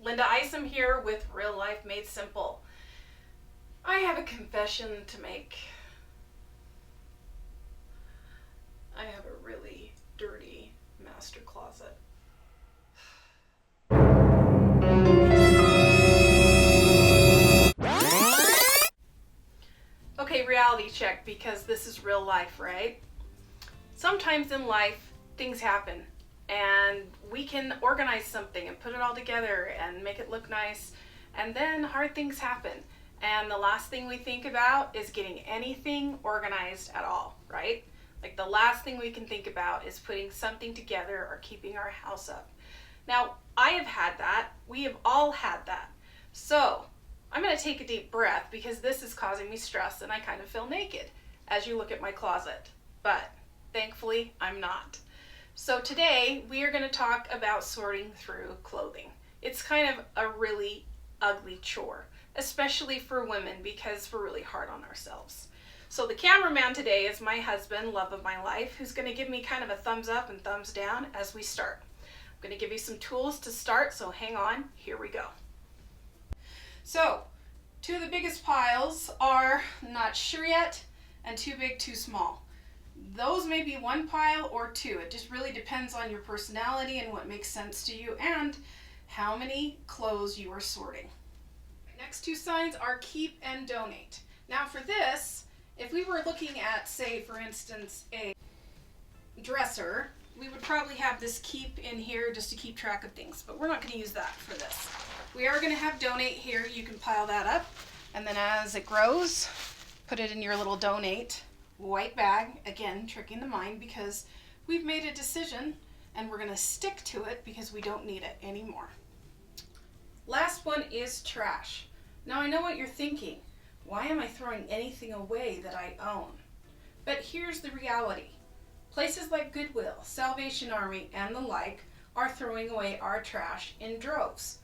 Linda Isom here with Real Life Made Simple. I have a confession to make. I have a really dirty master closet. Okay, reality check, because this is real life, right? Sometimes in life, things happen. And we can organize something and put it all together and make it look nice. And then hard things happen. And the last thing we think about is getting anything organized at all, right? Like the last thing we can think about is putting something together or keeping our house up. Now, I have had that. We have all had that. So I'm going to take a deep breath because this is causing me stress and I kind of feel naked as you look at my closet. But thankfully, I'm not. So today we are going to talk about sorting through clothing. It's kind of a really ugly chore, especially for women because we're really hard on ourselves. So the cameraman today is my husband, love of my life, who's going to give me kind of a thumbs up and thumbs down as we start. I'm going to give you some tools to start, so hang on, here we go. So, two of the biggest piles are not sure yet and too big, too small. Those may be one pile or two. It just really depends on your personality and what makes sense to you and how many clothes you are sorting. Next two signs are keep and donate. Now for this, if we were looking at, say, for instance, a dresser, we would probably have this keep in here just to keep track of things, but we're not going to use that for this. We are going to have donate here. You can pile that up, and then as it grows, put it in your little donate white bag. Again, tricking the mind because we've made a decision and we're going to stick to it because we don't need it anymore. Last one is trash. Now I know what you're thinking. Why am I throwing anything away that I own? But here's the reality. Places like Goodwill, Salvation Army, and the like are throwing away our trash in droves.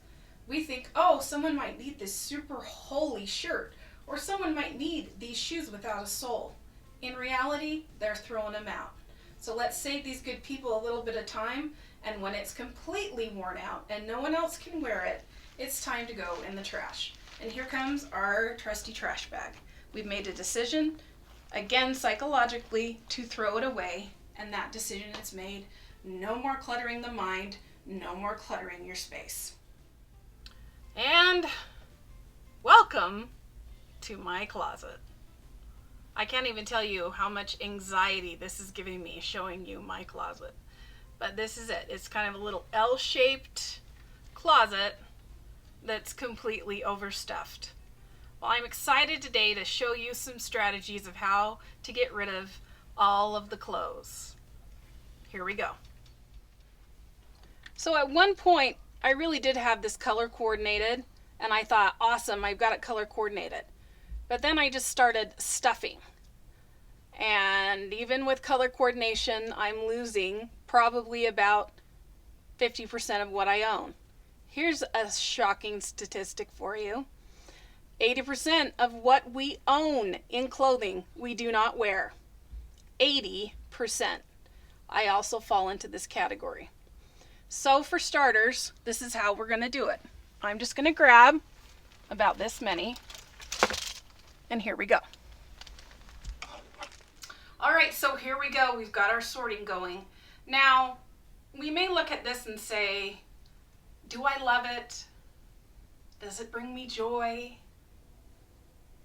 We think, oh, someone might need this super holy shirt, or someone might need these shoes without a sole. In reality, they're throwing them out. So let's save these good people a little bit of time, and when it's completely worn out and no one else can wear it, it's time to go in the trash. And here comes our trusty trash bag. We've made a decision, again psychologically, to throw it away, and that decision is made. No more cluttering the mind, no more cluttering your space. And welcome to my closet. I can't even tell you how much anxiety this is giving me showing you my closet. But this is it. It's kind of a little L-shaped closet that's completely overstuffed. Well, I'm excited today to show you some strategies of how to get rid of all of the clothes. Here we go. So at one point, I really did have this color coordinated, and I thought, awesome, I've got it color coordinated. But then I just started stuffing. And even with color coordination, I'm losing probably about 50% of what I own. Here's a shocking statistic for you. 80% of what we own in clothing, we do not wear. 80%. I also fall into this category. So for starters, this is how we're going to do it. I'm just going to grab about this many. And here we go. All right, so here we go. We've got our sorting going. Now, we may look at this and say, do I love it? Does it bring me joy?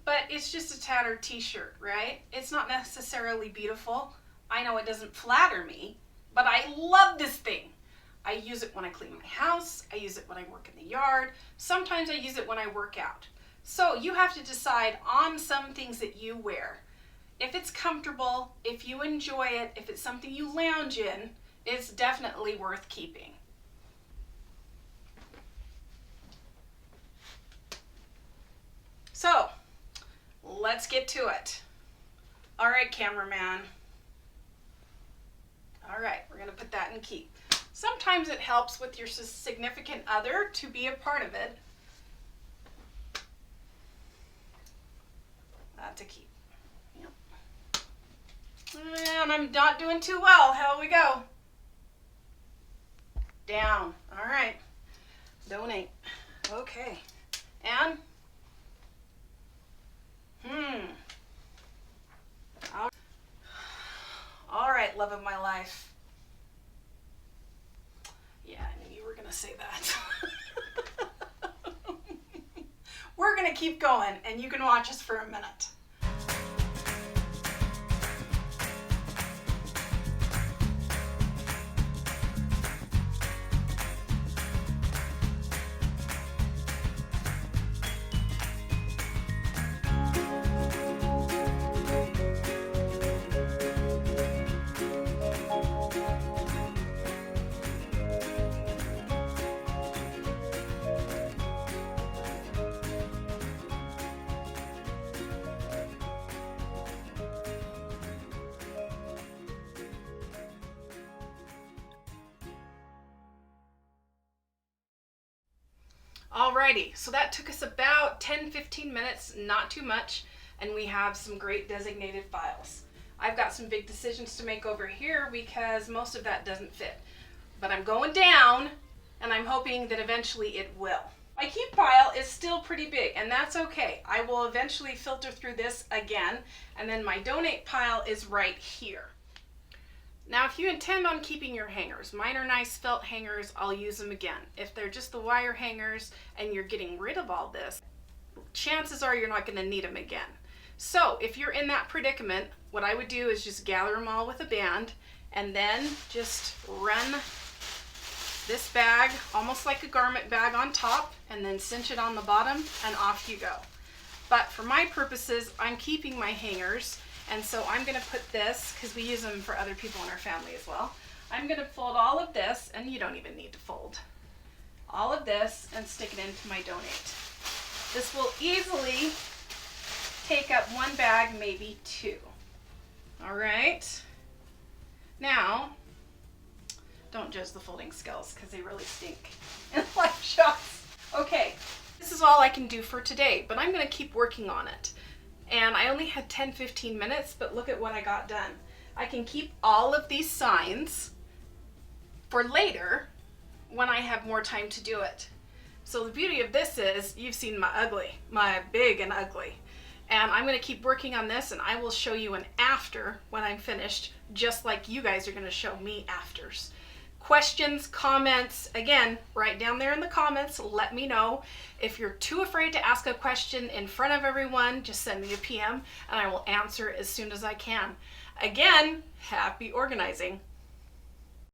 But it's just a tattered t-shirt, right? It's not necessarily beautiful. I know it doesn't flatter me, but I love this thing. I use it when I clean my house. I use it when I work in the yard. Sometimes I use it when I work out. So you have to decide on some things that you wear. If it's comfortable, if you enjoy it, if it's something you lounge in, it's definitely worth keeping. So, let's get to it. All right, cameraman. All right, we're going to put that in keep. Sometimes it helps with your significant other to be a part of it. To keep. Yep. And I'm not doing too well. How we go? Down. All right. Donate. Okay. And all right, love of my life. Yeah, I knew you were gonna say that. We're gonna keep going, and you can watch us for a minute. Alrighty, so that took us about 10-15 minutes, not too much, and we have some great designated files. I've got some big decisions to make over here because most of that doesn't fit. But I'm going down, and I'm hoping that eventually it will. My keep pile is still pretty big, and that's okay. I will eventually filter through this again, and then my donate pile is right here. Now, if you intend on keeping your hangers, mine are nice felt hangers, I'll use them again. If they're just the wire hangers and you're getting rid of all this, chances are you're not going to need them again. So if you're in that predicament, what I would do is just gather them all with a band and then just run this bag almost like a garment bag on top and then cinch it on the bottom and off you go. But for my purposes, I'm keeping my hangers. And so I'm going to put this, because we use them for other people in our family as well. I'm going to fold all of this, and you don't even need to fold, all of this and stick it into my donate. This will easily take up one bag, maybe two. All right. Now, don't judge the folding skills because they really stink in live shots. Okay, this is all I can do for today, but I'm going to keep working on it. And I only had 10-15 minutes, but look at what I got done. I can keep all of these signs for later when I have more time to do it. So the beauty of this is you've seen my big and ugly. And I'm going to keep working on this, and I will show you an after when I'm finished, just like you guys are going to show me afters. Questions, comments, again, right down there in the comments, let me know. If you're too afraid to ask a question in front of everyone, just send me a PM and I will answer as soon as I can. Again, happy organizing.